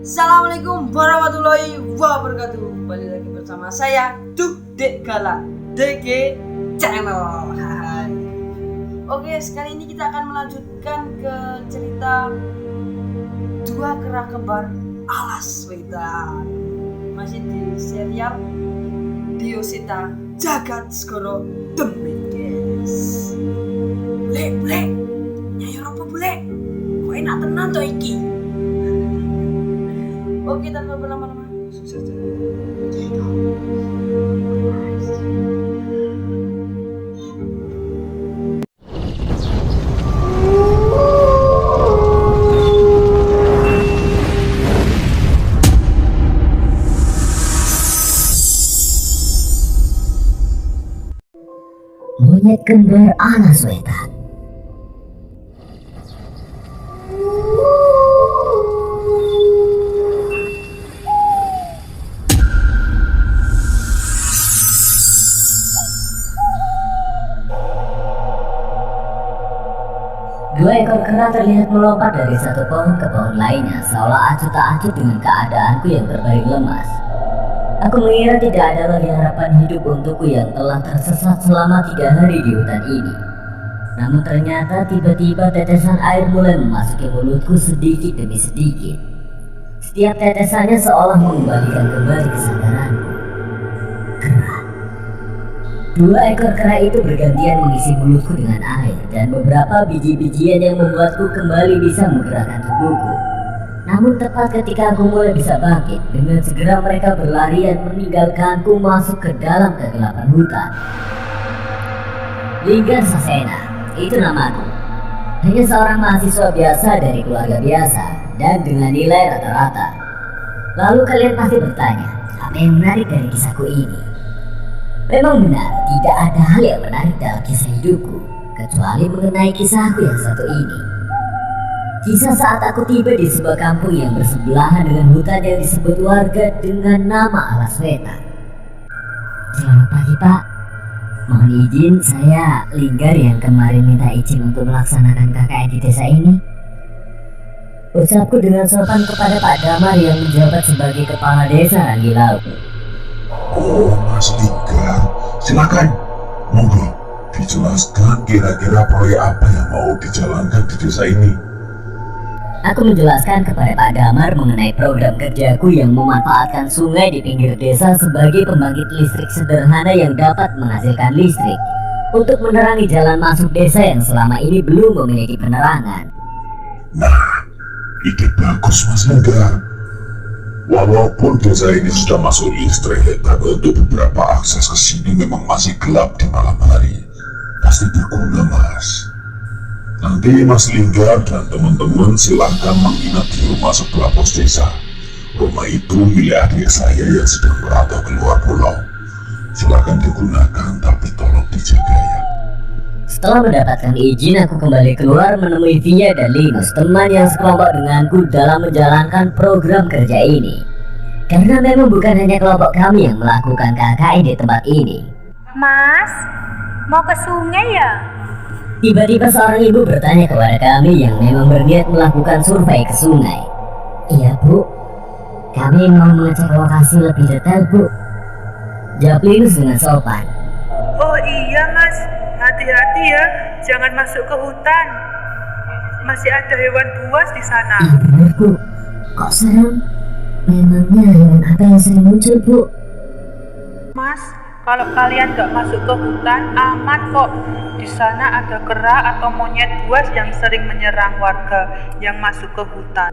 Assalamualaikum warahmatullahi wabarakatuh. Kembali lagi bersama saya Dek Gala DG Channel. Hai. Oke, sekali ini kita akan melanjutkan ke cerita dua kera kembar alas wetan. Masih di serial Diosita Jagat Segoro Demit, guys. Bule, nyayor apa bule? Kok enak tenan to iki? Oke, tanpa berlama-lama langsung saja. Monyet kembar alas wetan. Dua ekor kera terlihat melompat dari satu pohon ke pohon lainnya, seolah acuh tak acuh dengan keadaanku yang terbaring lemas. Aku mengira tidak ada lagi harapan hidup untukku yang telah tersesat selama 3 hari di hutan ini. Namun ternyata tiba-tiba tetesan air mulai memasuki mulutku sedikit demi sedikit. Setiap tetesannya seolah mengembalikan kembali kesadaranku. Kera. 2 ekor kera itu bergantian mengisi mulutku dengan air dan beberapa biji-bijian yang membuatku kembali bisa menggerakkan tubuhku. Namun tepat ketika aku mulai bisa bangkit, dengan segera mereka berlarian meninggalkanku masuk ke dalam kegelapan hutan. Linggar Sasena, itu namaku. Hanya seorang mahasiswa biasa dari keluarga biasa dan dengan nilai rata-rata. Lalu kalian pasti bertanya, apa yang menarik dari kisahku ini? Memang benar, tidak ada hal yang menarik dalam kisah hidupku, kecuali mengenai kisahku yang satu ini. Kisah saat aku tiba di sebuah kampung yang bersebelahan dengan hutan yang disebut warga dengan nama Alas Wetan. Selamat pagi, Pak. Mohon izin, saya Linggar yang kemarin minta izin untuk melaksanakan KKN di desa ini. Ucapku dengan sopan kepada Pak Damar yang menjabat sebagai kepala desa Rangilau. Oh, Mas Linggar, silakan. Monggo dijelaskan kira-kira proyek apa yang mau dijalankan di desa ini. Aku menjelaskan kepada Pak Damar mengenai program kerjaku yang memanfaatkan sungai di pinggir desa sebagai pembangkit listrik sederhana yang dapat menghasilkan listrik untuk menerangi jalan masuk desa yang selama ini belum memiliki penerangan. Nah, ide bagus Mas Linggar. Walaupun desa ini sudah masuk listrik, tapi untuk beberapa akses ke sini memang masih gelap di malam hari. Pasti berguna, Mas. Nanti Mas Linggar dan teman-teman silakan menginap di rumah sebelah pos desa. Rumah itu milik adik saya yang sedang merantau keluar pulau. Silakan digunakan, tapi tolong dijaga ya. Setelah mendapatkan izin, aku kembali keluar menemui Via dan Linus, teman yang sekelompok denganku dalam menjalankan program kerja ini. Karena memang bukan hanya kelompok kami yang melakukan KKN di tempat ini. Mas, mau ke sungai ya? Tiba-tiba seorang ibu bertanya kepada kami yang memang berniat melakukan survei ke sungai. Iya, Bu. Kami mau mengecek lokasi lebih detail, Bu. Jawab Linus dengan sopan. Oh iya Mas, hati-hati ya, jangan masuk ke hutan. Masih ada hewan buas di sana. Iya benar, Bu. Kok serem? Memangnya hewan apa yang sering muncul, Bu? Mas, kalau kalian gak masuk ke hutan, aman kok. Di sana ada kera atau monyet buas yang sering menyerang warga yang masuk ke hutan.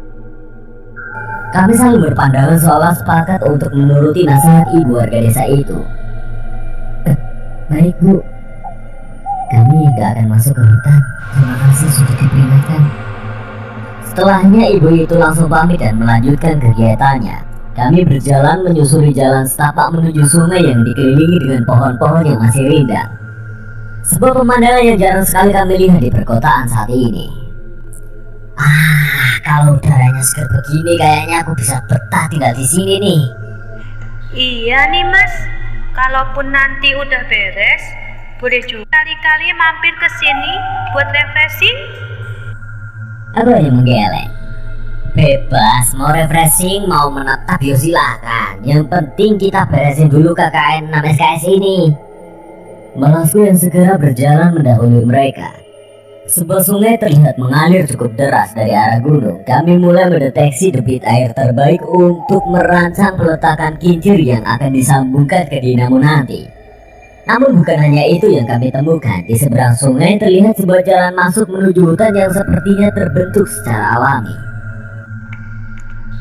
Kami saling berpandangan seolah sepakat untuk menuruti nasihat ibu warga desa itu. Baik, Bu. Kami gak akan masuk ke hutan. Terima kasih sudah diperingatkan. Setelahnya ibu itu langsung pamit dan melanjutkan kegiatannya. Kami berjalan menyusuri jalan setapak menuju sungai yang dikelilingi dengan pohon-pohon yang masih rindang. Sebuah pemandangan yang jarang sekali kami lihat di perkotaan saat ini. Kalau udaranya segar begini kayaknya aku bisa betah tinggal di sini nih. Iya nih Mas, kalaupun nanti udah beres, boleh juga kali-kali mampir ke sini buat refreshing. Aku hanya menggeleng. Bebas, mau refreshing, mau menetap yo silakan. Yang penting kita beresin dulu KKN 6 SKS ini. Malasku yang segera berjalan mendahului mereka. Sebuah sungai terlihat mengalir cukup deras dari arah gunung. Kami mulai mendeteksi debit air terbaik untuk merancang peletakan kincir yang akan disambungkan ke dinamo nanti. Namun bukan hanya itu yang kami temukan. Di seberang sungai terlihat sebuah jalan masuk menuju hutan yang sepertinya terbentuk secara alami.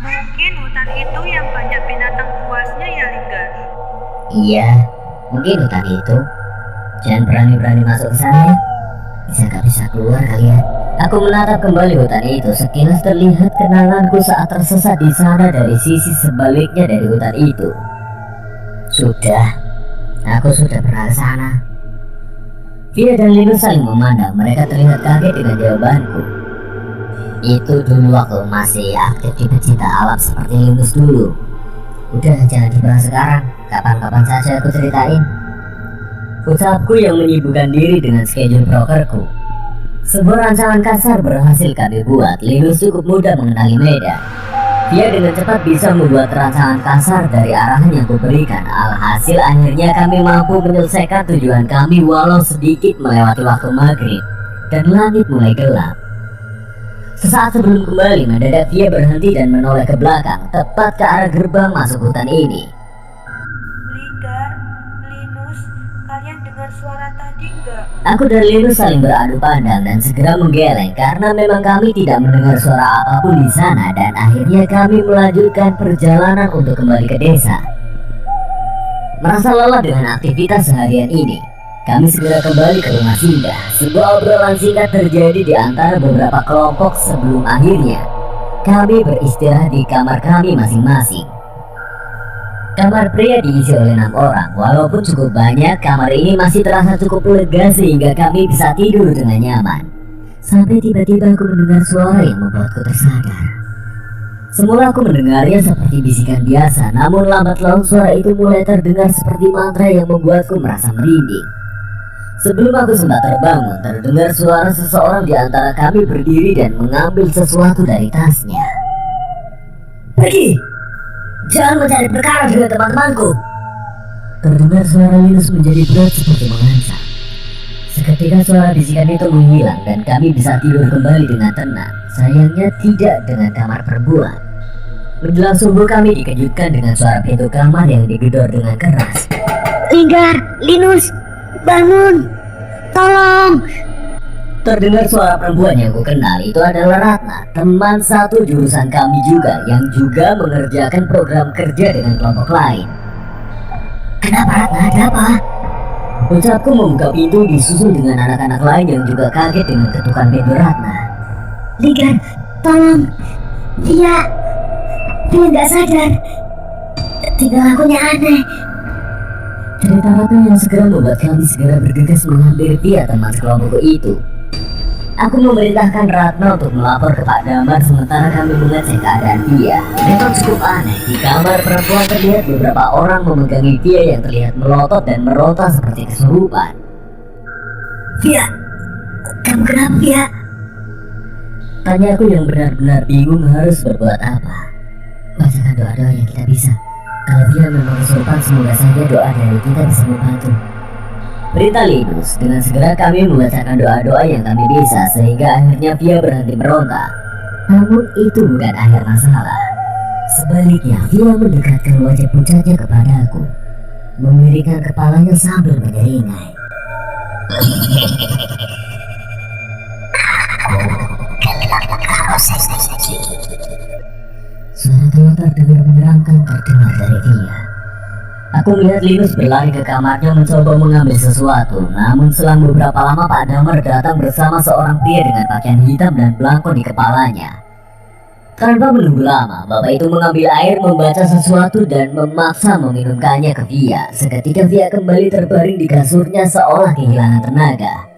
Mungkin hutan itu yang banyak binatang buasnya ya, Linggar. Iya, mungkin hutan itu. Jangan berani-berani masuk ke sana ya. Bisa keluar kalian. Aku menatap kembali hutan itu. Sekilas terlihat kenalanku saat tersesat di sana dari sisi sebaliknya dari hutan itu. Aku sudah pernah ke sana. Via dan Linus saling memandang. Mereka terlihat kaget dengan jawabanku. Itu dulu waktu masih aktif di pecinta alam seperti Linus dulu. Udah, jangan dibahas sekarang. Kapan-kapan saja aku ceritain. Ucapku yang menyibukkan diri dengan schedule brokerku. Sebuah rancangan kasar berhasil kami buat. Linus cukup mudah mengenali medan. Dia dengan cepat bisa membuat rancangan kasar dari arahan yang kuberikan. Alhasil akhirnya kami mampu menyelesaikan tujuan kami walau sedikit melewati waktu maghrib dan langit mulai gelap. Sesaat sebelum kembali, mendadak dia berhenti dan menoleh ke belakang, tepat ke arah gerbang masuk hutan ini. Linggar, Linus, kalian dengar suara tadi nggak? Aku dan Linus saling beradu pandang dan segera menggeleng karena memang kami tidak mendengar suara apapun di sana, dan akhirnya kami melanjutkan perjalanan untuk kembali ke desa. Merasa lelah dengan aktivitas seharian ini, kami segera kembali ke rumah singgah. Sebuah obrolan singkat terjadi di antara beberapa kelompok sebelum akhirnya kami beristirahat di kamar kami masing-masing. Kamar pria diisi oleh 6 orang. Walaupun cukup banyak, kamar ini masih terasa cukup lega sehingga kami bisa tidur dengan nyaman. Sampai tiba-tiba aku mendengar suara yang membuatku tersadar. Semula aku mendengarnya seperti bisikan biasa, namun lambat laun suara itu mulai terdengar seperti mantra yang membuatku merasa merinding. Sebelum aku sempat terbangun, terdengar suara seseorang di antara kami berdiri dan mengambil sesuatu dari tasnya. Pergi! Jangan mencari perkara dengan teman-temanku! Terdengar suara Linus menjadi berat seperti mengancam. Seketika suara bisikan itu menghilang dan kami bisa tidur kembali dengan tenang. Sayangnya tidak dengan kamar perempuan. Menjelang subuh kami dikejutkan dengan suara pintu kamar yang digedor dengan keras. Linggar, Linus, bangun! Tolong! Terdengar suara perempuan yang ku kenal. Itu adalah Ratna, teman satu jurusan kami juga, yang juga mengerjakan program kerja dengan kelompok lain. Kenapa Ratna? Ada apa? Ucapku membuka pintu disusul dengan anak-anak lain yang juga kaget dengan ketukan pintu Ratna. Linggar, tolong! Dia nggak sadar. Tinggal lakunya aneh. Cerita Ratna yang segera membuat kami segera bergegas menghampiri Via, teman sekelompokku itu. Aku memerintahkan Ratna untuk melapor ke Pak Damar sementara kami mengecek keadaan Via. Memang cukup aneh, di kamar perempuan terlihat beberapa orang memegangi Via yang terlihat melotot dan meronta seperti kesurupan. Via, kamu kenapa Via? Tanyaku yang benar-benar bingung harus berbuat apa. Bacakan doa-doa yang kita bisa. Kalau Via memang kesurupan, semoga saja doa dari kita bisa membantu. Perintah Linus. Dengan segera kami membacakan doa-doa yang kami bisa sehingga akhirnya Via berhenti meronta. Namun itu bukan akhir masalah. Sebaliknya Via mendekatkan wajah pucatnya kepadaku, memiringkan kepalanya sambil menyeringai. Suara tawa terdengar menyeramkan terdengar dari Via. Aku melihat Linus berlari ke kamarnya mencoba mengambil sesuatu. Namun selang beberapa lama Pak Damar datang bersama seorang pria dengan pakaian hitam dan belangko di kepalanya. Tanpa menunggu lama, bapak itu mengambil air, membaca sesuatu dan memaksa meminumkannya ke Via. Seketika Via kembali terbaring di kasurnya seolah kehilangan tenaga.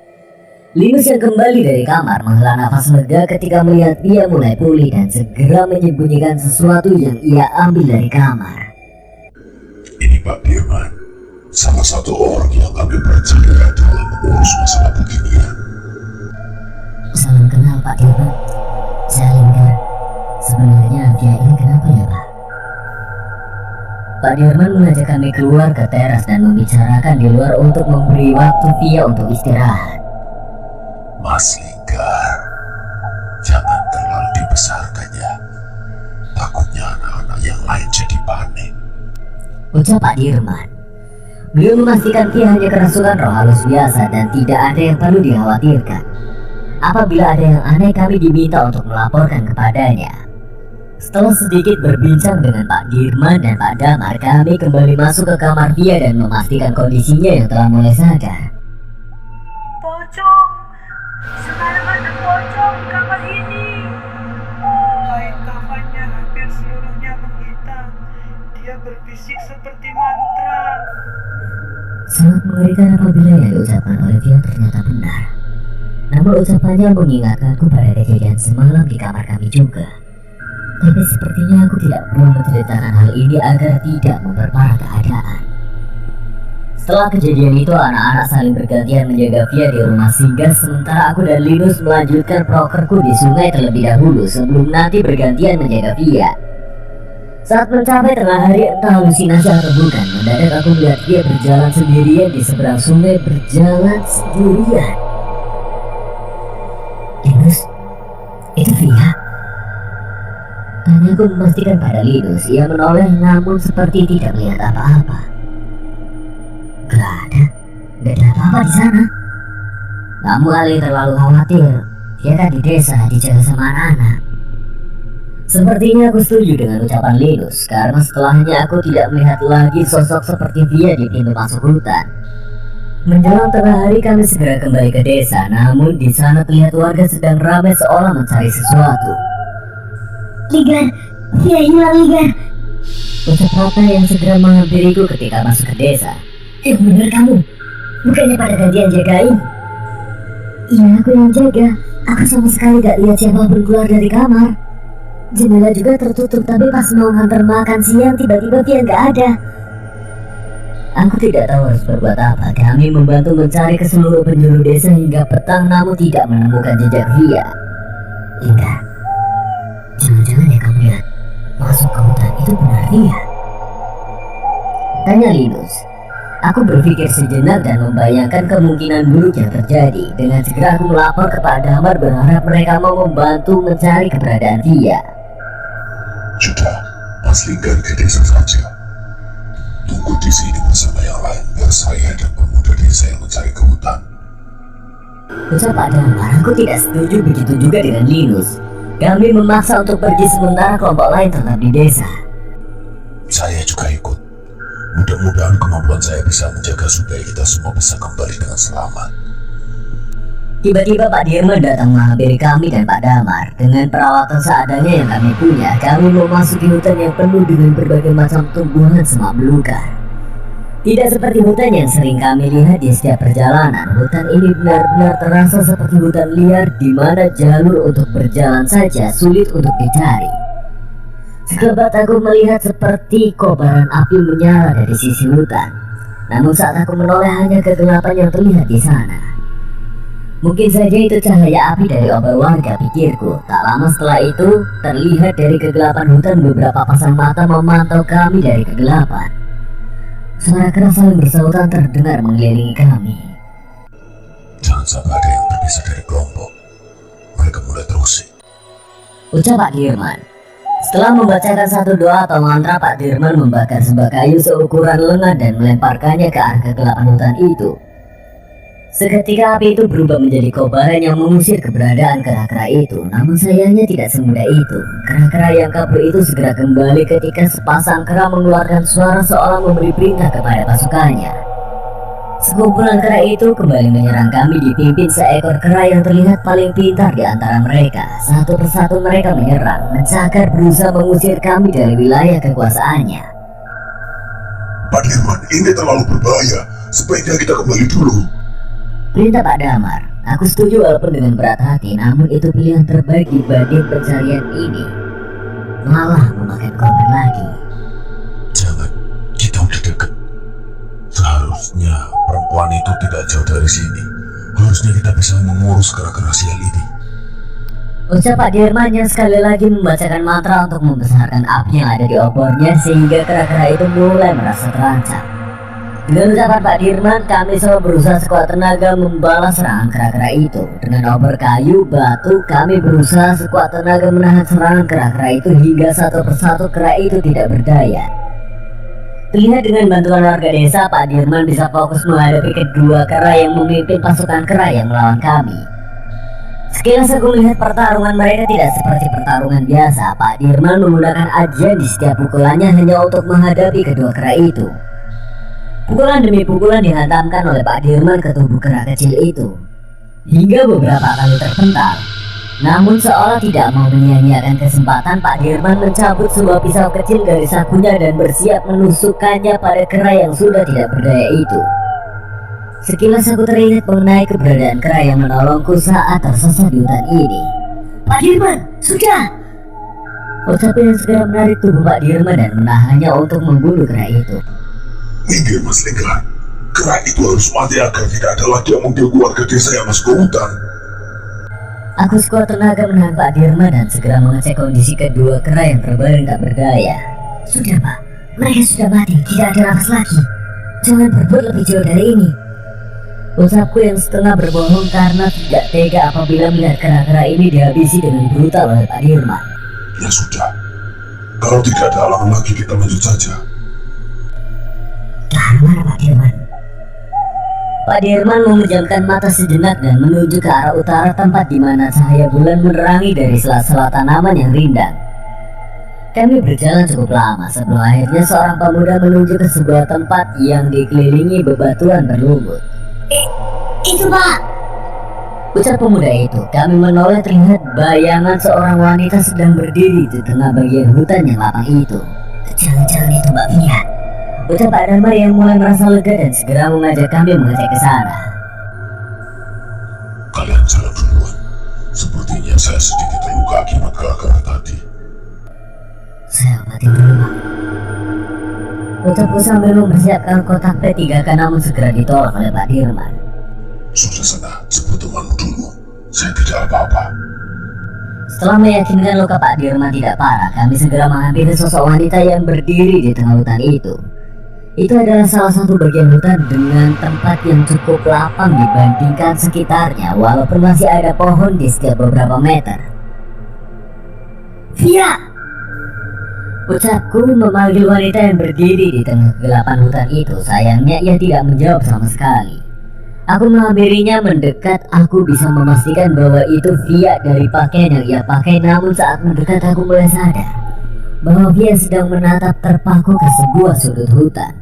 Linus yang kembali dari kamar menghela nafas lega ketika melihat Via mulai pulih dan segera menyembunyikan sesuatu yang ia ambil dari kamar. Ini Pak Dirman, salah satu orang yang kami percaya dalam mengurus masalah beginian. Salam kenal Pak Dirman, saya Linggar. Sebenarnya Via ini kenapa ya Pak? Pak Dirman mengajak kami keluar ke teras dan membicarakan di luar untuk memberi waktu Via untuk istirahat. Mas Linggar, jangan terlalu dibesarkan ya. Takutnya anak-anak yang lain jadi panik. Ucap Pak Dirman. Beliau memastikan Via hanya kerasukan roh halus biasa dan tidak ada yang perlu dikhawatirkan. Apabila ada yang aneh kami diminta untuk melaporkan kepadanya. Setelah sedikit berbincang dengan Pak Dirman dan Pak Damar, kami kembali masuk ke kamar Via dan memastikan kondisinya yang telah mulai sadar. Pocong! Sekarang ada pocong di kamar ini. Kain kafannya hampir seluruhnya menghitam. Dia berbisik seperti mantra. Sangat mengerikan apabila yang diucapkan oleh Via ternyata benar. Namun ucapannya mengingatkanku pada kejadian semalam di kamar kami juga. Tapi sepertinya aku tidak perlu menceritakan hal ini agar tidak memperparah keadaan. Setelah kejadian itu, anak-anak saling bergantian menjaga Via di rumah singgah, sementara aku dan Linus melanjutkan prokerku di sungai terlebih dahulu sebelum nanti bergantian menjaga Via. Saat mencapai tengah hari, entah halusinasi atau bukan, mendadak aku melihat Via berjalan sendirian di seberang sungai, berjalan sendirian. Linus, itu Via? Tanyaku memastikan pada Linus. Ia menoleh namun seperti tidak melihat apa-apa. Gak ada apa-apa di sana. Kamu kali terlalu khawatir. Dia kan di desa, dijaga sama anak-anak. Sepertinya aku setuju dengan ucapan Linus, karena setelahnya aku tidak melihat lagi sosok seperti Via di pintu masuk hutan. Menjelang tengah hari kami segera kembali ke desa, namun di sana terlihat warga sedang ramai seolah mencari sesuatu. Ligar, Via hilang Ligar. Ucap Rata yang segera menghampiriku ketika masuk ke desa. Bener kamu, bukannya pada gantian jagain? Iya, aku yang jaga. Aku sama sekali gak lihat siapapun keluar dari kamar. Jendela juga tertutup, tapi pas mau ngantar makan siang tiba-tiba Via gak ada. Aku tidak tahu harus berbuat apa. Kami membantu mencari ke seluruh penjuru desa hingga petang namun tidak menemukan jejak Via. Hingga jangan-jangan ya kamu lihat masuk ke hutan itu benar Via? Tanya Linus. Aku berpikir sejenak dan membayangkan kemungkinan buruk yang terjadi. Dengan segera aku melapor kepada Damar berharap mereka mau membantu mencari keberadaan Via. Sudah, Mas Linggar ke desa saja. Tunggu di sini bersama yang lain biar saya dan pemuda desa yang mencari ke hutan. Ucap Pak Damar. Aku tidak setuju, begitu juga dengan Linus. Kami memaksa untuk pergi sementara kelompok lain tetap di desa. Saya juga ikut. Mudah-mudahan kemampuan saya bisa menjaga supaya kita semua bisa kembali dengan selamat. Tiba-tiba Pak Dirman datang menghampiri kami dan Pak Damar. Dengan peralatan seadanya yang kami punya, kami memasuki hutan yang penuh dengan berbagai macam tumbuhan semak belukar. Tidak seperti hutan yang sering kami lihat di setiap perjalanan. Hutan ini benar-benar terasa seperti hutan liar di mana jalur untuk berjalan saja sulit untuk dicari. Sekelebat aku melihat seperti kobaran api menyala dari sisi hutan. Namun saat aku menoleh hanya kegelapan yang terlihat di sana. Mungkin saja itu cahaya api dari obor warga, pikirku. Tak lama setelah itu, terlihat dari kegelapan hutan beberapa pasang mata memantau kami dari kegelapan. Suara keras saling bersautan terdengar mengelilingi kami. Jangan sampai ada yang terpisah dari kelompok. Mereka mulai terusik. Ucap Pak Dirman. Setelah membacakan satu doa atau mantra, Pak Dirman membakar sebuah kayu seukuran lengan dan melemparkannya ke arah kegelapan hutan itu. Seketika api itu berubah menjadi kobaran yang mengusir keberadaan kera-kera itu. Namun sayangnya tidak semudah itu. Kera-kera yang kabur itu segera kembali ketika sepasang kera mengeluarkan suara seolah memberi perintah kepada pasukannya. Sekumpulan kera itu kembali menyerang kami dipimpin seekor kera yang terlihat paling pintar di antara mereka. Satu persatu mereka menyerang, mencakar, berusaha mengusir kami dari wilayah kekuasaannya. Pak Dirman, ini terlalu berbahaya. Sebaiknya kita kembali dulu. Perintah Pak Damar. Aku setuju walaupun dengan berat hati, namun itu pilihan terbaik dibanding pencarian ini. Malah memakan korban lagi. Jangan, kita udah deket. Seharusnya perempuan itu tidak jauh dari sini. Harusnya kita bisa mengurus kera-kera sial ini. Ucap Pak Dirman yang sekali lagi membacakan mantra untuk membesarkan api yang ada di obornya sehingga kera-kera itu mulai merasa terancam. Dengan ucapan Pak Dirman, kami semua berusaha sekuat tenaga membalas serangan kera-kera itu. Dengan obor kayu, batu, kami berusaha sekuat tenaga menahan serangan kera-kera itu hingga satu persatu kera itu tidak berdaya. Terlihat dengan bantuan warga desa, Pak Dirman bisa fokus menghadapi kedua kera yang memimpin pasukan kera yang melawan kami. Sekilas aku melihat pertarungan mereka tidak seperti pertarungan biasa. Pak Dirman menggunakan ajian di setiap pukulannya hanya untuk menghadapi kedua kera itu. Pukulan demi pukulan dihantamkan oleh Pak Dirman ke tubuh kera kecil itu hingga beberapa kali terpental. Namun seolah tidak mau menyia-nyiakan kesempatan, Pak Dirman mencabut sebuah pisau kecil dari sakunya dan bersiap menusukkannya pada kera yang sudah tidak berdaya itu. Sekilas aku teringat mengenai keberadaan kera yang menolongku saat tersesat di hutan ini. Pak Dirman, sudah! Ucapnya segera menarik tubuh Pak Dirman dan menahannya untuk membunuh kera itu. Minggir Mas Lenggeran, kera itu harus mati agar tidak ada lagi yang mengganggu warga desa yang masuk ke hutan. Aku sekuat tenaga menahan Pak Dirman dan segera mengecek kondisi kedua kera yang terbaring tak berdaya. Sudah Pak, mereka sudah mati, tidak ada nafas lagi. Jangan berbuat lebih jauh dari ini. Ucapku yang setengah berbohong karena tidak tega apabila melihat kera-kera ini dihabisi dengan brutal oleh Pak Dirman. Ya sudah, kalau tidak ada halangan lagi kita lanjut saja. Ke arah mana Pak Dirman? Pak Dirman memejamkan mata sejenak dan menuju ke arah utara, tempat di mana cahaya bulan menerangi dari sela-sela tanaman yang rindang. Kami berjalan cukup lama sebelum akhirnya seorang pemuda menuju ke sebuah tempat yang dikelilingi bebatuan berlumut. Itu Pak! Ucap pemuda itu. Kami menoleh terlihat bayangan seorang wanita sedang berdiri di tengah bagian hutan yang lapang itu. Jangan-jangan itu Mbak Fia. Ucap Pak Damar yang mulai merasa lega dan segera mengajak kami mengecek ke sana. Kalian jalan duluan. Sepertinya saya sedikit terluka akibat kera-kera tadi. Saya obatin dulu Pak. Ucapku sambil mempersiapkan kotak P3K, namun segera ditolak oleh Pak Dirman. Sudah sana, sebut temanmu dulu. Saya tidak apa-apa. Setelah meyakinkan luka Pak Dirman tidak parah, kami segera menghampiri sosok wanita yang berdiri di tengah hutan itu. Itu adalah salah satu bagian hutan dengan tempat yang cukup lapang dibandingkan sekitarnya, walaupun masih ada pohon di setiap beberapa meter. Via! Ucapku memanggil wanita yang berdiri di tengah kegelapan hutan itu. Sayangnya ia tidak menjawab sama sekali. Aku menghampirinya mendekat. Aku bisa memastikan bahwa itu Via dari pakaian yang ia pakai. Namun saat mendekat aku mulai sadar bahwa Via sedang menatap terpaku ke sebuah sudut hutan.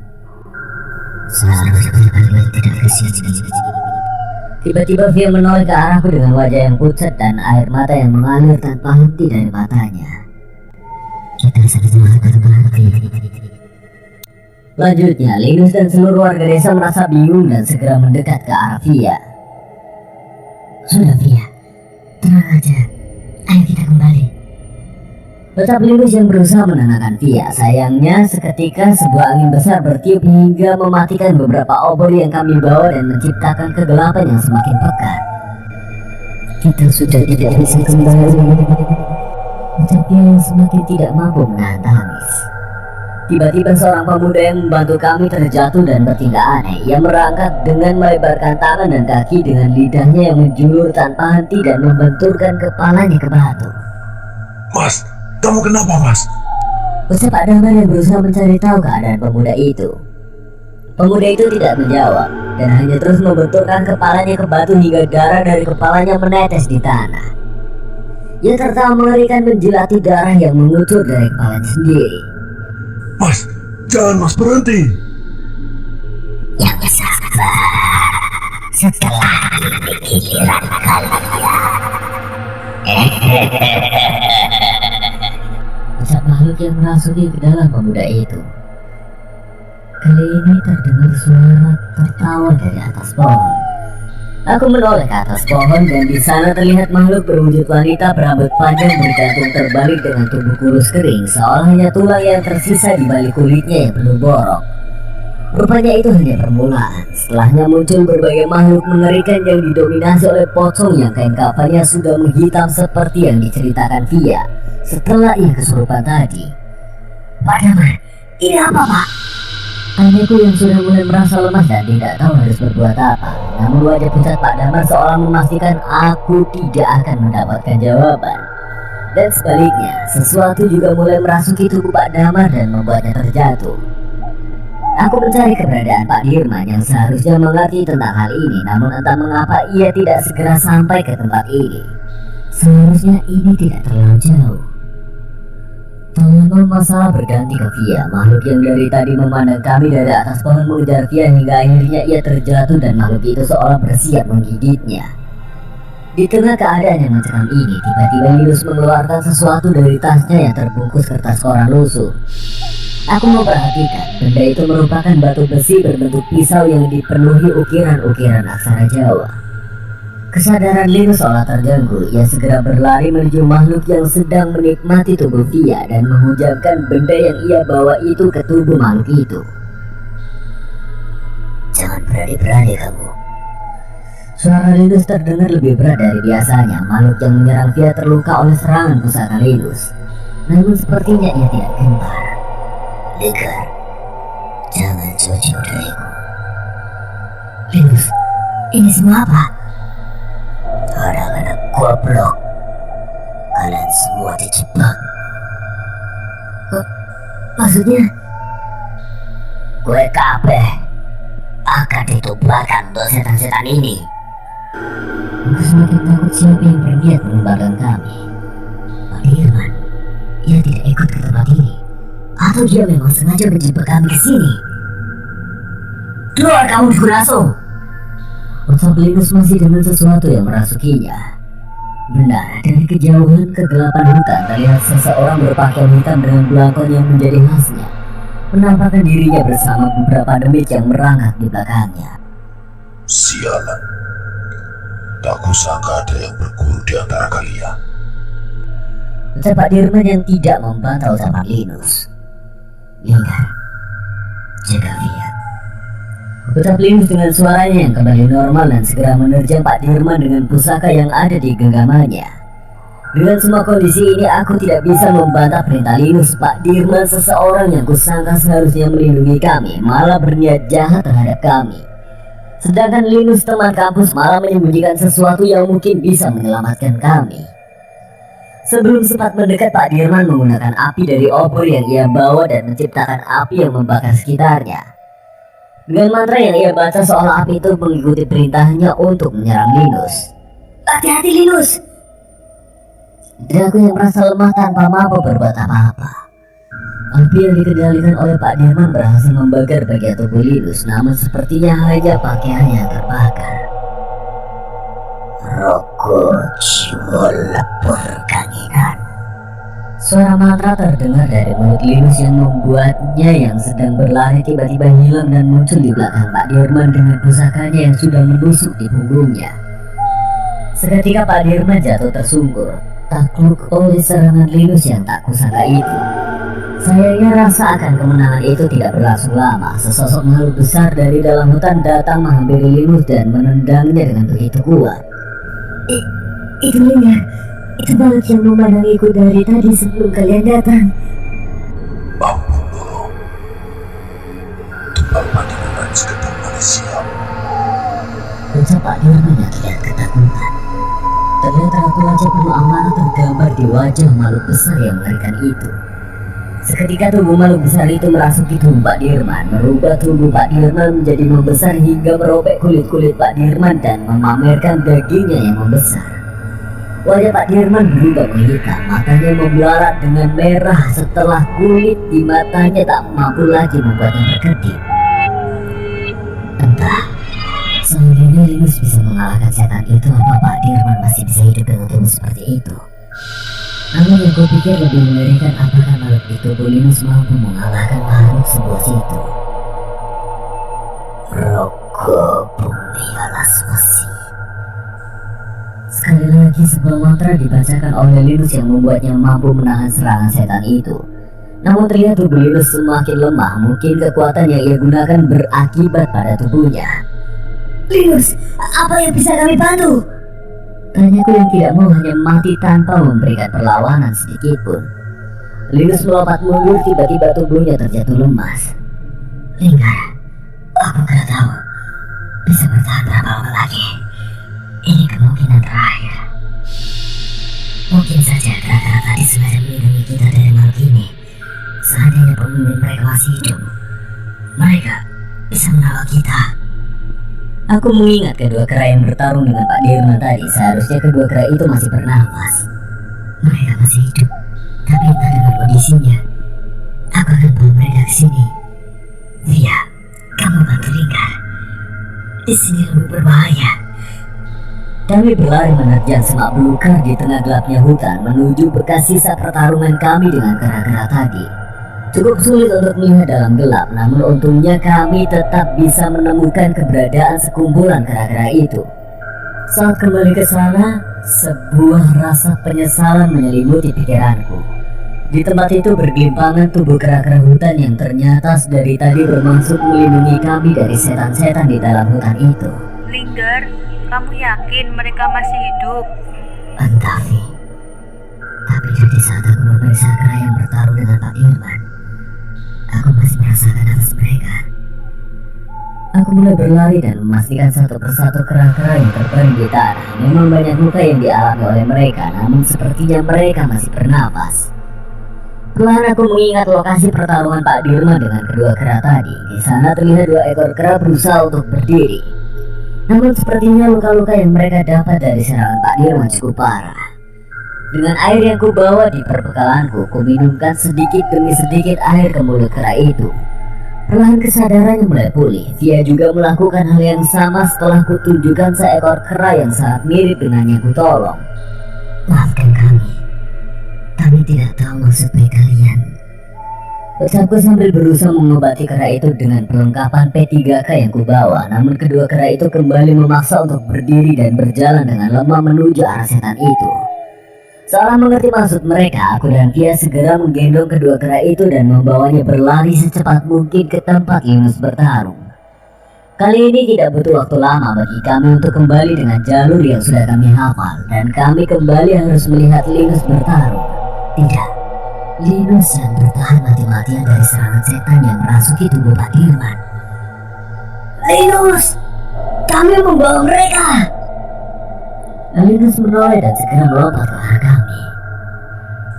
Tiba-tiba Via menoleh ke arahku dengan wajah yang pucat dan air mata yang mengalir tanpa henti dari matanya. Lanjutnya, Linus dan seluruh warga desa merasa bingung dan segera mendekat ke arah Via. Sudah Via, tenang aja, ayo kita kembali. Tetap Linus yang berusaha menenangkan Via. Sayangnya seketika sebuah angin besar bertiup hingga mematikan beberapa obor yang kami bawa dan menciptakan kegelapan yang semakin pekat. Kita sudah tidak bisa kembali. Tapi yang semakin tidak mampu menahan tangis. Tiba-tiba seorang pemuda yang membantu kami terjatuh dan bertindak aneh. Ia merangkak dengan melebarkan tangan dan kaki dengan lidahnya yang menjulur tanpa henti dan membenturkan kepalanya ke batu. Mas, kamu kenapa Mas? Ucap Pak Damar yang berusaha mencari tahu keadaan pemuda itu. Pemuda itu tidak menjawab dan hanya terus membenturkan kepalanya ke batu hingga darah dari kepalanya menetes di tanah. Ia tertawa mengerikan menjilati darah yang mengucur dari kepalanya sendiri. Mas, jangan Mas, berhenti. Yang sabar, setelah pikiran kalian. Ucap makhluk yang merasuki ke dalam pemuda itu. Kali ini terdengar suara tertawa dari atas pohon. Aku menoleh ke atas pohon dan di sana terlihat makhluk berwujud wanita berambut panjang bergantung terbalik dengan tubuh kurus kering, seolah hanya tulang yang tersisa di balik kulitnya yang penuh borok. Rupanya itu hanya permulaan. Setelahnya muncul berbagai makhluk mengerikan yang didominasi oleh pocong yang kain kafannya sudah menghitam seperti yang diceritakan Via setelah ia kesurupan tadi. Pak Damar, ini apa Pak? Tanyaku yang sudah mulai merasa lemas dan tidak tahu harus berbuat apa. Namun wajah pucat Pak Damar seolah memastikan aku tidak akan mendapatkan jawaban. Dan sebaliknya, sesuatu juga mulai merasuki tubuh Pak Damar dan membuatnya terjatuh. Aku mencari keberadaan Pak Dirman yang seharusnya mengerti tentang hal ini, namun entah mengapa ia tidak segera sampai ke tempat ini. Seharusnya ini tidak terlalu jauh. Tangan masalah berganti ke Via, makhluk yang dari tadi memandang kami dari atas pohon mengejar Via hingga akhirnya ia terjatuh dan makhluk itu seolah bersiap menggigitnya. Di tengah keadaan yang mencekam ini, tiba-tiba Linus mengeluarkan sesuatu dari tasnya yang terbungkus kertas koran lusuh. Aku memperhatikan, benda itu merupakan batu besi berbentuk pisau yang dipenuhi ukiran-ukiran aksara Jawa. Kesadaran Linus seolah terganggu, ia segera berlari menuju makhluk yang sedang menikmati tubuh Via dan menghujamkan benda yang ia bawa itu ke tubuh makhluk itu. Jangan berani-berani kamu. Suara Linus terdengar lebih berat dari biasanya. Makhluk yang menyerang Via terluka oleh serangan pusaka Linus. Namun sepertinya ia tidak gentar. Ligar, jangan jauh-jauh dariku. Linus, ini semua apa? Anak-anak goblok, kalian semua dijebak. Maksudnya? Gue kabeh akan ditumbangkan untuk setan-setan ini. Aku semakin takut siapa yang berniat menumbalkan kami. Pak Dirman, ia tidak ikut ke tempat ini. Atau dia memang sengaja menjebak kami ke sini. Keluar kamu di Guraso! Ucap Linus masih dengan sesuatu yang merasukinya. Benar, dari kejauhan kegelapan hutan terlihat seseorang berpakaian hitam dengan belangkon yang menjadi khasnya, menampakkan dirinya bersama beberapa demit yang merangkak di belakangnya. Sialan, tak kusangka ada yang berguru di antara kalian. Ucap Pak Dirman yang tidak membantah ucapan Linus. Linggar, jaga Via. Ucap Linus dengan suaranya yang kembali normal dan segera menerjang Pak Dirman dengan pusaka yang ada di genggamannya. Dengan semua kondisi ini aku tidak bisa membantah perintah Linus. Pak Dirman, seseorang yang kusangka seharusnya melindungi kami, malah berniat jahat terhadap kami. Sedangkan Linus teman kampus malah menyembunyikan sesuatu yang mungkin bisa menyelamatkan kami. Sebelum sempat mendekat, Pak Dirman menggunakan api dari obor yang ia bawa dan menciptakan api yang membakar sekitarnya. Dengan mantra yang ia baca seolah api itu mengikuti perintahnya untuk menyerang Linus. Hati-hati Linus! Dan aku yang merasa lemah tanpa mampu berbuat apa-apa. Api yang dikendalikan oleh Pak Dirman berhasil membakar bagian tubuh Linus, namun sepertinya hanya pakaiannya yang terbakar. Roko jiwa lebur kanginan. Suara mantra terdengar dari mulut Linus yang membuatnya yang sedang berlari tiba-tiba hilang dan muncul di belakang Pak Dirman dengan pusakanya yang sudah menusuk di punggungnya. Seketika Pak Dirman jatuh tersungkur, takluk oleh serangan Linus yang tak kusangka itu. Sayangnya rasa akan kemenangan itu tidak berlangsung lama. Sesosok makhluk besar dari dalam hutan datang menghampiri Linus dan menendangnya dengan begitu kuat. Itu Linggar, itu makhluk yang memandangiku dari tadi sebelum kalian datang. Ampun dulu, tumbal mandi dengan sekedar manusia. Ucap Pak Dirman yang terlihat ketakutan. Terlihat raut wajah penuh amarah tergambar di wajah makhluk besar yang mengerikan itu. Seketika tubuh makhluk besar itu merasuki tubuh Pak Dirman, merubah tubuh Pak Dirman menjadi membesar hingga merobek kulit-kulit Pak Dirman dan memamerkan dagingnya yang membesar. Wajah Pak Dirman berubah menghitam, matanya membelarak dengan merah setelah kulit di matanya tak mampu lagi membuatnya berkedip. Entah, seandainya Linus bisa mengalahkan setan itu, apa Pak Dirman masih bisa hidup dengan tubuh seperti itu? Namun yang kupikir lebih mengerikan, apakah makhluk di tubuh Linus mampu mengalahkan makhluk sebuah situ? Roko bumi alas besi. Sekali lagi sebuah mantra dibacakan oleh Linus yang membuatnya mampu menahan serangan setan itu. Namun terlihat tubuh Linus semakin lemah. Mungkin kekuatan yang ia gunakan berakibat pada tubuhnya. Linus, apa yang bisa kami bantu? Tanyaku yang tidak mau hanya mati tanpa memberikan perlawanan sedikit pun. Linus melompat mundur, tiba-tiba tubuhnya terjatuh lemas. Linggar, aku tidak tahu bisa bertahan berapa lama lagi. Ini kemungkinan terakhir. Mungkin saja kera-kera tadi sengaja melindungi kita dari makhluk ini. Seandainya pemimpin mereka masih hidup, mereka bisa menolong kita. Aku mengingat kedua kera yang bertarung dengan Pak Dirman tadi. Seharusnya kedua kera itu masih bernafas. Mereka masih hidup, tapi entah dengan kondisinya. Aku akan bawa mereka ke sini. Via, kamu bantu Linggar. Di sini lebih berbahaya. Kami berlari menerjang semak belukar di tengah gelapnya hutan menuju bekas sisa pertarungan kami dengan kera-kera tadi. Cukup sulit untuk melihat dalam gelap, namun untungnya kami tetap bisa menemukan keberadaan sekumpulan kera-kera itu. Saat kembali ke sana, sebuah rasa penyesalan menyelimuti pikiranku. Di tempat itu bergelimpangan tubuh kera-kera hutan yang ternyata dari tadi bermaksud melindungi kami dari setan-setan di dalam hutan itu. Linggar, kamu yakin mereka masih hidup? Entah, Vi. Tapi dari saat aku memeriksa kera yang bertarung dengan Pak Dirman, aku masih merasakan nafas mereka. Aku mulai berlari dan memastikan satu persatu kera-kera yang terbaring di tanah. Memang banyak luka yang dialami oleh mereka, namun sepertinya mereka masih bernafas. Perlahan aku mengingat lokasi pertarungan Pak Dirman dengan kedua kera tadi. Di sana terlihat 2 ekor kera berusaha untuk berdiri. Namun sepertinya luka-luka yang mereka dapat dari serangan Pak Dirman cukup parah. Dengan air yang kubawa di perbekalanku, kuminumkan sedikit demi sedikit air ke mulut kera itu. Perlahan kesadarannya mulai pulih. Dia juga melakukan hal yang sama setelah kutunjukkan seekor kera yang sangat mirip dengan yang kutolong. Maafkan kami. Kami tidak tahu maksud baik kalian. Ucapku sambil berusaha mengobati kera itu dengan perlengkapan P3K yang kubawa. Namun kedua kera itu kembali memaksa untuk berdiri dan berjalan dengan lemah menuju arah setan itu. Seolah mengerti maksud mereka, aku dan Via segera menggendong kedua kera itu dan membawanya berlari secepat mungkin ke tempat Linus bertarung. Kali ini tidak butuh waktu lama bagi kami untuk kembali dengan jalur yang sudah kami hafal, dan kami kembali harus melihat Linus bertarung. Tidak, Linus yang bertahan mati-matian dari serangan setan yang merasuki tubuh Pak Dirman. Linus, kami membawa mereka. Linus menoleh dan segera melompat ke arah kami.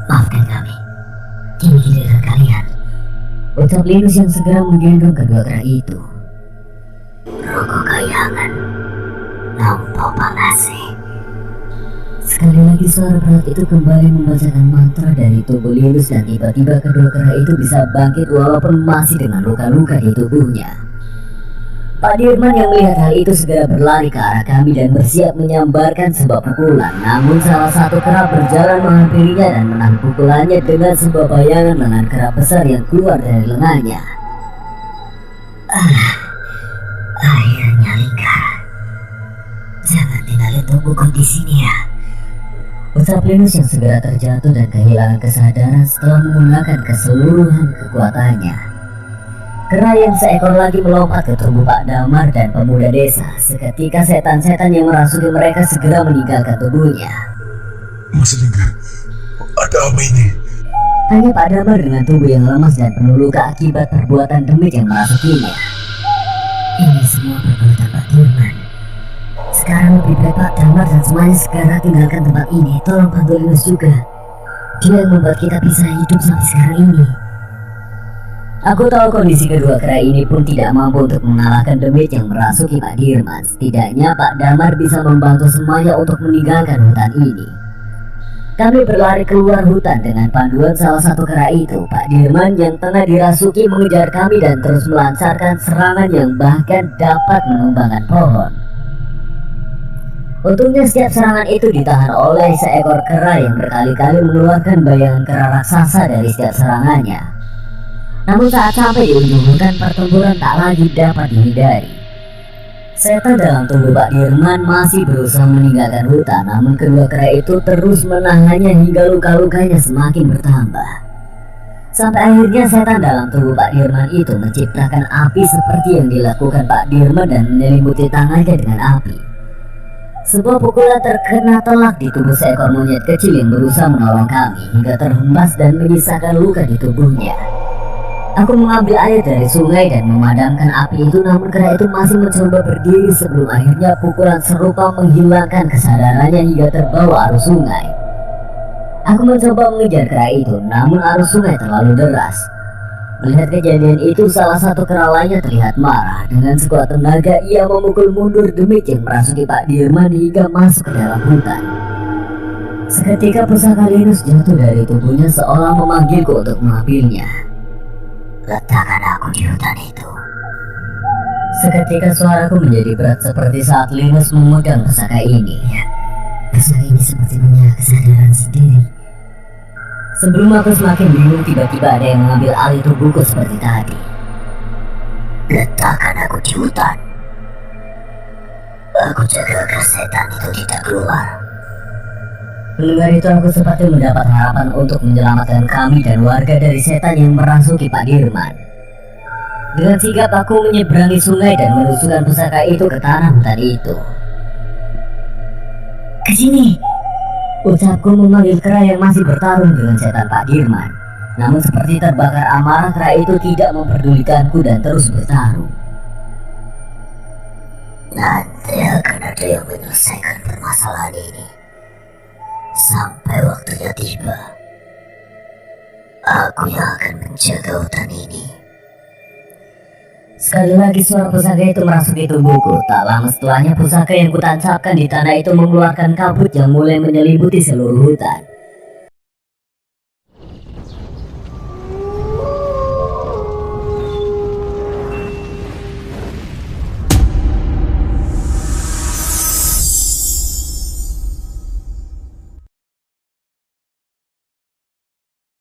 Maafkan kami, kini giliran kalian, ucap Linus yang segera menggendong kedua kera itu. Rokok kayangan, nampo pangasi. Sekali lagi suara berat itu kembali membacakan mantra dari tubuh Linus dan tiba-tiba kedua kera itu bisa bangkit walaupun masih dengan luka-luka di tubuhnya. Pak Dirman yang melihat hal itu segera berlari ke arah kami dan bersiap menyambarkan sebuah pukulan. Namun salah satu kera berjalan menghampirinya dan menahan pukulannya dengan sebuah bayangan lengan kera besar yang keluar dari lengannya. Akhirnya Linggar, jangan tinggalin tubuhku di sini ya, ucap Linus yang segera terjatuh dan kehilangan kesadaran setelah menggunakan keseluruhan kekuatannya. Kera yang seekor lagi melompat ke tubuh Pak Damar dan pemuda desa. Seketika setan-setan yang merasuki mereka segera meninggalkan tubuhnya. Mas Linggar, ada apa ini? Hanya Pak Damar dengan tubuh yang lemas dan penuh luka akibat perbuatan demit yang merasukinya. Ini semua perbuatan Pak Dirman. Sekarang lebih baik Pak Damar dan semuanya segera tinggalkan tempat ini. Tolong bantu Linus juga. Dia yang membuat kita bisa hidup sampai sekarang ini. Aku tahu kondisi kedua kera ini pun tidak mampu untuk mengalahkan demit yang merasuki Pak Dirman. Setidaknya Pak Damar bisa membantu semuanya untuk meninggalkan hutan ini. Kami berlari keluar hutan dengan panduan salah satu kera itu. Pak Dirman yang tengah dirasuki mengejar kami dan terus melancarkan serangan yang bahkan dapat menumbangkan pohon. Untungnya setiap serangan itu ditahan oleh seekor kera yang berkali-kali mengeluarkan bayangan kera raksasa dari setiap serangannya. Namun saat sampai di ujung hutan, pertempuran tak lagi dapat dihindari. Setan dalam tubuh Pak Dirman masih berusaha meninggalkan hutan, namun kedua kera itu terus menahannya hingga luka-lukanya semakin bertambah. Sampai akhirnya setan dalam tubuh Pak Dirman itu menciptakan api seperti yang dilakukan Pak Dirman dan menyelimuti tangannya dengan api. Sebuah pukulan terkena telak di tubuh seekor monyet kecil yang berusaha menolong kami hingga terhempas dan menyisakan luka di tubuhnya. Aku mengambil air dari sungai dan memadamkan api itu, namun kera itu masih mencoba berdiri sebelum akhirnya pukulan serupa menghilangkan kesadarannya hingga terbawa arus sungai. Aku mencoba mengejar kera itu, namun arus sungai terlalu deras. Melihat kejadian itu, salah satu kera lainnya terlihat marah. Dengan sekuat tenaga, ia memukul mundur demikian merasuki Pak Dirman hingga masuk ke dalam hutan. Seketika pusaka Linus jatuh dari tubuhnya seolah memanggilku untuk mengambilnya. Letakkan aku di hutan itu. Seketika suaraku menjadi berat seperti saat Linus memegang pusaka ini. Pusaka ini sepertinya kesadaran sendiri. Sebelum aku semakin bingung, tiba-tiba ada yang mengambil alih tubuhku seperti tadi. Letakkan aku di hutan. Aku jaga agar setan itu tidak keluar. Mendengar itu, aku seperti mendapat harapan untuk menyelamatkan kami dan warga dari setan yang merasuki Pak Dirman. Dengan sigap aku menyeberangi sungai dan menusukkan pusaka itu ke tanah hutan itu. Kesini! Ucapku memanggil kera yang masih bertarung dengan setan Pak Dirman. Namun seperti terbakar amarah, kera itu tidak memperdulikanku dan terus bertarung. Nanti akan ada yang menyelesaikan permasalahan ini. Sampai waktunya tiba, aku yang akan menjaga hutan ini. Sekali lagi suara pusaka itu merasuki tubuhku. Tak lama setelahnya pusaka yang kutancapkan di tanah itu mengeluarkan kabut yang mulai menyelimuti seluruh hutan.